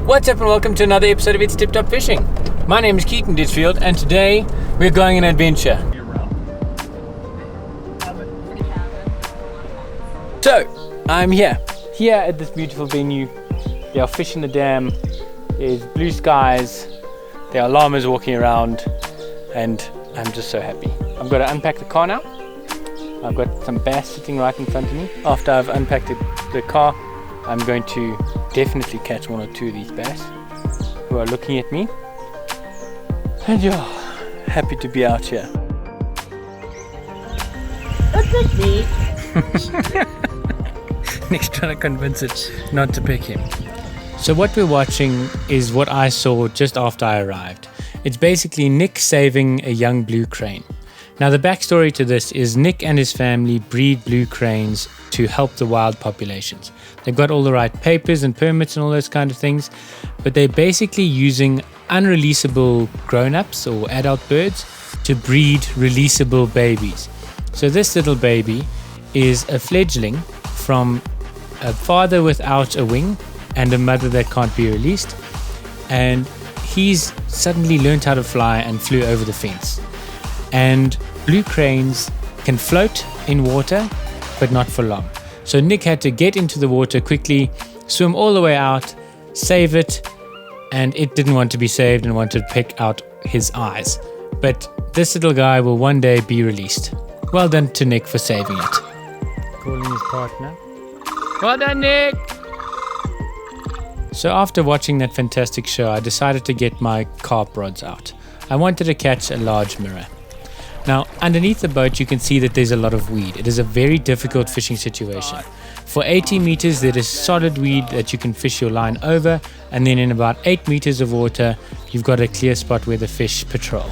What's up and welcome to another episode of It's Tip Top Fishing. My name is Keaton Ditchfield and today we're going on an adventure. So, I'm here at this beautiful venue. There are fish in the dam, there's blue skies, there are llamas walking around, and I'm just so happy. I've got to unpack the car now. I've got some bass sitting right in front of me. After I've unpacked the car, I'm going to definitely catch one or two of these bass who are looking at me. And yeah, happy to be out here. Don't pick me. Nick's trying to convince it not to pick him. So what we're watching is what I saw just after I arrived. It's basically Nick saving a young blue crane. Now the backstory to this is Nick and his family breed blue cranes to help the wild populations. They've got all the right papers and permits and all those kind of things, but they're basically using unreleasable grown-ups or adult birds to breed releasable babies. So this little baby is a fledgling from a father without a wing and a mother that can't be released, and he's suddenly learned how to fly and flew over the fence. And blue cranes can float in water, but not for long. So Nick had to get into the water quickly, swim all the way out, save it, and it didn't want to be saved and wanted to pick out his eyes. But this little guy will one day be released. Well done to Nick for saving it. Calling his partner. Well done, Nick! So after watching that fantastic show, I decided to get my carp rods out. I wanted to catch a large mirror. Now, underneath the boat, you can see that there's a lot of weed. It is a very difficult fishing situation. For 80 meters, there is solid weed that you can fish your line over, and then in about 8 meters of water, you've got a clear spot where the fish patrol.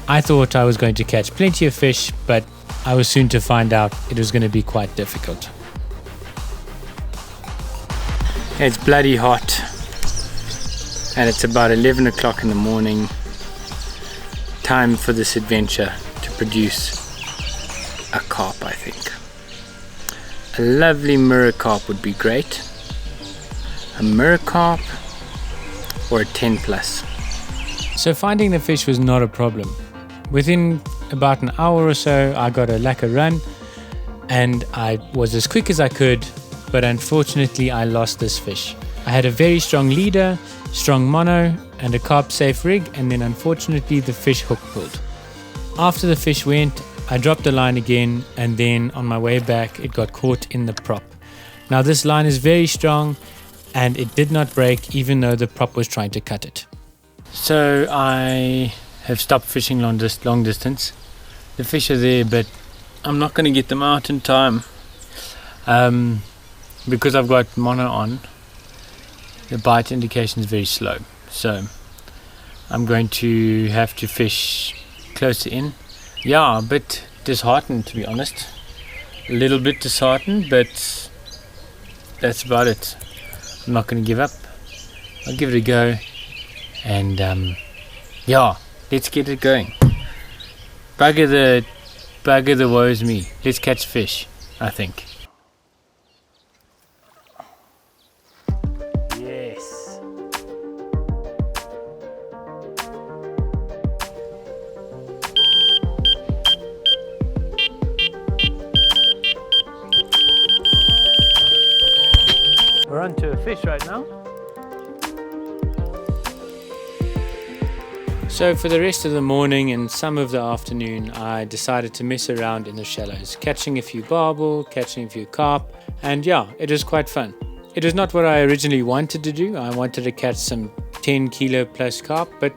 I thought I was going to catch plenty of fish, but I was soon to find out it was going to be quite difficult. It's bloody hot, and it's about 11 o'clock in the morning. Time for this adventure to produce a carp, I think. A lovely mirror carp would be great. A mirror carp or a 10 plus. So finding the fish was not a problem. Within about an hour or so, I got a lacquer run and I was as quick as I could, but unfortunately I lost this fish. I had a very strong leader, strong mono, and a carp safe rig, and then unfortunately the fish hook pulled. After the fish went, I dropped the line again, and then on my way back it got caught in the prop. Now this line is very strong and it did not break even though the prop was trying to cut it. So I have stopped fishing long distance. The fish are there, but I'm not going to get them out in time because I've got mono on. The bite indication is very slow, so I'm going to have to fish closer in. Yeah, a bit disheartened, to be honest. A little bit disheartened, but that's about it. I'm not going to give up. I'll give it a go, and yeah, let's get it going. Bugger the woes me. Let's catch fish, I think. We're on to a fish right now. So for the rest of the morning and some of the afternoon, I decided to mess around in the shallows, catching a few barbel, catching a few carp, and yeah, it was quite fun. It was not what I originally wanted to do. I wanted to catch some 10 kilo plus carp, but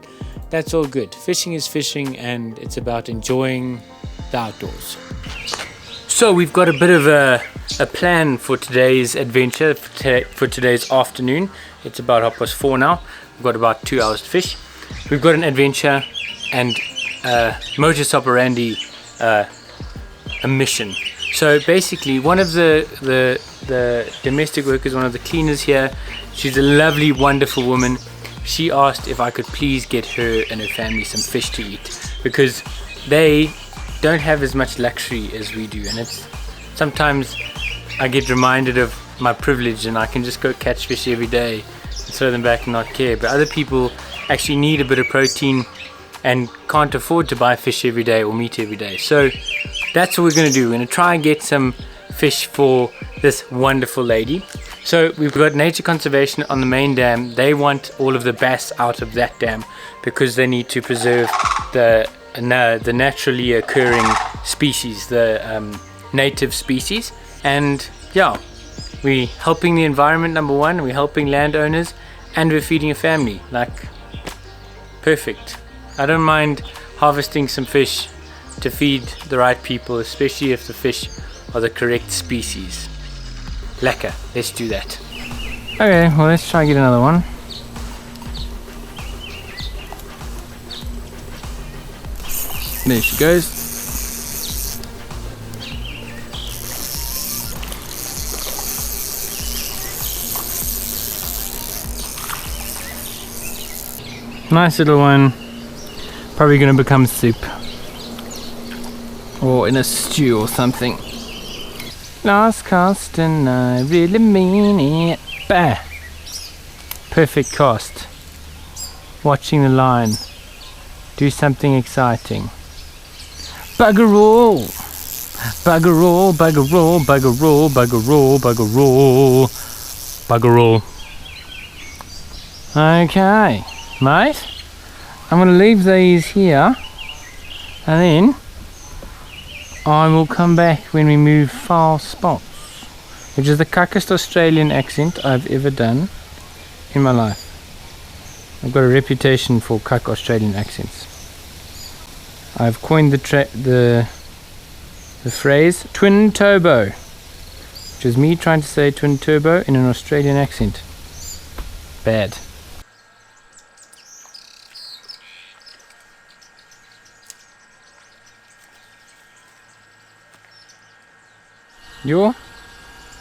that's all good. Fishing is fishing, and it's about enjoying the outdoors. So we've got a bit of a plan for today's adventure, for today's afternoon. It's about 4:30 now. We've got about 2 hours to fish. We've got an adventure and modus operandi, a mission. So basically, one of the domestic workers, one of the cleaners here, she's a lovely, wonderful woman. She asked if I could please get her and her family some fish to eat, because they don't have as much luxury as we do, and it's sometimes I get reminded of my privilege and I can just go catch fish every day. It's throw them back and not care. But other people actually need a bit of protein and can't afford to buy fish every day or meat every day. So that's what we're going to do. We're going to try and get some fish for this wonderful lady. So we've got nature conservation on the main dam. They want all of the bass out of that dam because they need to preserve the naturally occurring species, the native species. And yeah, we're helping the environment, number one, we're helping landowners, and we're feeding a family. Like, perfect. I don't mind harvesting some fish to feed the right people, especially if the fish are the correct species. Lekker, let's do that. Okay, well, let's try and get another one. There she goes. Nice little one. Probably gonna become soup. Or in a stew or something. Last cast and I really mean it. Bah! Perfect cast. Watching the line do something exciting. Bugger all! Bugger all, bugger all, bugger all, bugger all, bugger all, bugger all. Okay, mate. I'm going to leave these here and then I will come back when we move far spots, which is the cuckest Australian accent I've ever done in my life. I've got a reputation for cuck Australian accents. I've coined the phrase twin turbo, which is me trying to say twin turbo in an Australian accent. Bad.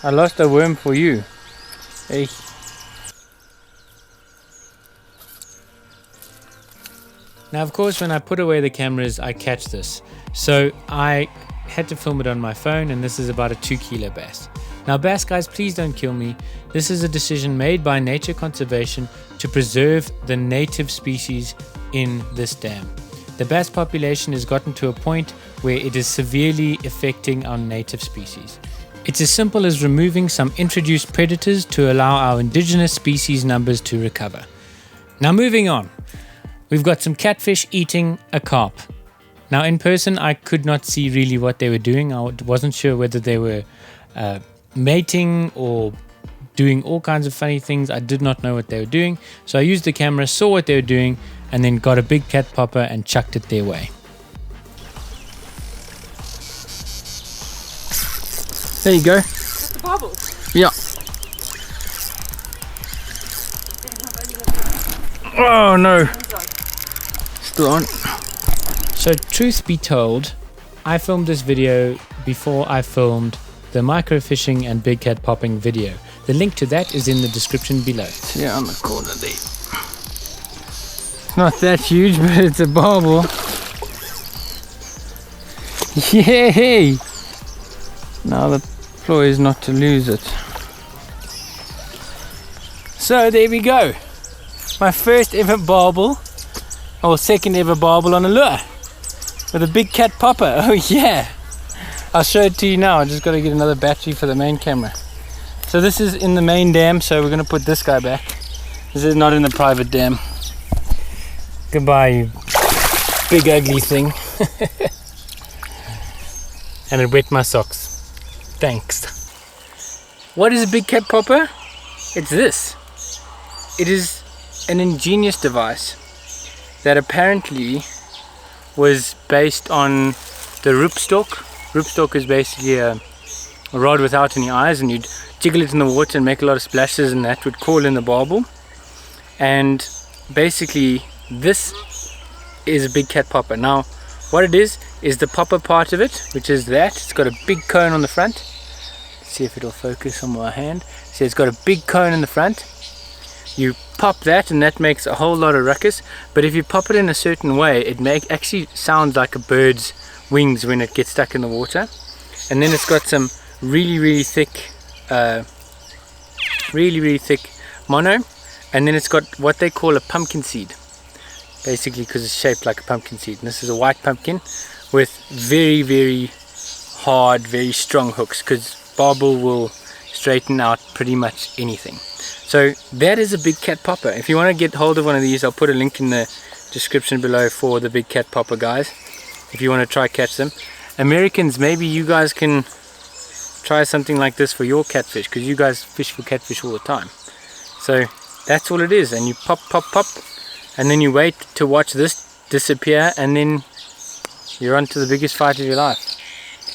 I lost a worm for you. Hey. Now, of course, when I put away the cameras, I catch this. So I had to film it on my phone, and this is about a 2 kilo bass. Now, bass guys, please don't kill me. This is a decision made by nature conservation to preserve the native species in this dam. The bass population has gotten to a point where it is severely affecting our native species. It's as simple as removing some introduced predators to allow our indigenous species numbers to recover. Now, moving on. We've got some catfish eating a carp. Now, in person, I could not see really what they were doing. I wasn't sure whether they were mating or doing all kinds of funny things. I did not know what they were doing. So I used the camera, saw what they were doing, and then got a big cat popper and chucked it their way. There you go. Just the bobble. Yeah. Oh no. Still on. So truth be told, I filmed this video before I filmed the microfishing and big cat popping video. The link to that is in the description below. Yeah, on the corner there. It's not that huge, but it's a bobble. Yay! Now the ploy is not to lose it. So there we go. My first ever barbel, or second ever barbel on a lure with a big cat popper. Oh yeah, I'll show it to you now. I just got to get another battery for the main camera. So this is in the main dam, so we're going to put this guy back. This is not in the private dam. Goodbye, you big ugly thing. And it wet my socks. Thanks. What is a big cat popper? It's this. It is an ingenious device that apparently was based on the roopstok. Roopstok is basically a rod without any eyes, and you'd jiggle it in the water and make a lot of splashes, and that would call in the barbel. And basically this is a big cat popper. Now what it is the popper part of it, which is that. It's got a big cone on the front. Let's see if it'll focus on my hand. See, it's got a big cone in the front. You pop that and that makes a whole lot of ruckus, but if you pop it in a certain way, it actually sounds like a bird's wings when it gets stuck in the water. And then it's got some really thick mono, and then it's got what they call a pumpkin seed, basically because it's shaped like a pumpkin seed. And this is a white pumpkin with very, very hard, very strong hooks, because barbel will straighten out pretty much anything. So that is a big cat popper. If you want to get hold of one of these, I'll put a link in the description below for the big cat popper, guys, if you want to try catch them. Americans, maybe you guys can try something like this for your catfish, because you guys fish for catfish all the time. So that's all it is, and you pop, and then you wait to watch this disappear, and then you're on to the biggest fight of your life.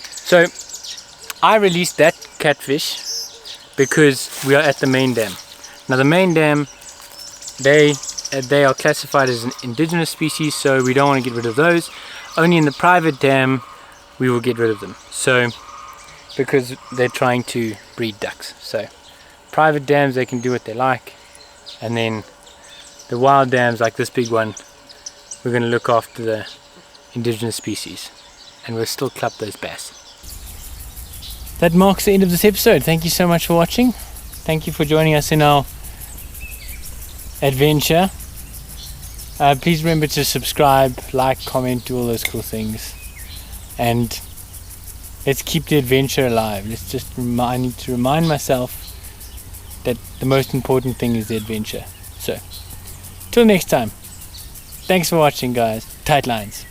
So I released that catfish because we are at the main dam. Now the main dam, they are classified as an indigenous species, so we don't want to get rid of those. Only in the private dam we will get rid of them, so because they're trying to breed ducks. So private dams, they can do what they like, and then the wild dams like this big one, we're going to look after the indigenous species, and we'll still club those bass. That marks the end of this episode. Thank you so much for watching. Thank you for joining us in our adventure. Please remember to subscribe, like, comment, do all those cool things, and let's keep the adventure alive. Let's just I need to remind myself that the most important thing is the adventure. So till next time, thanks for watching, guys. Tight lines.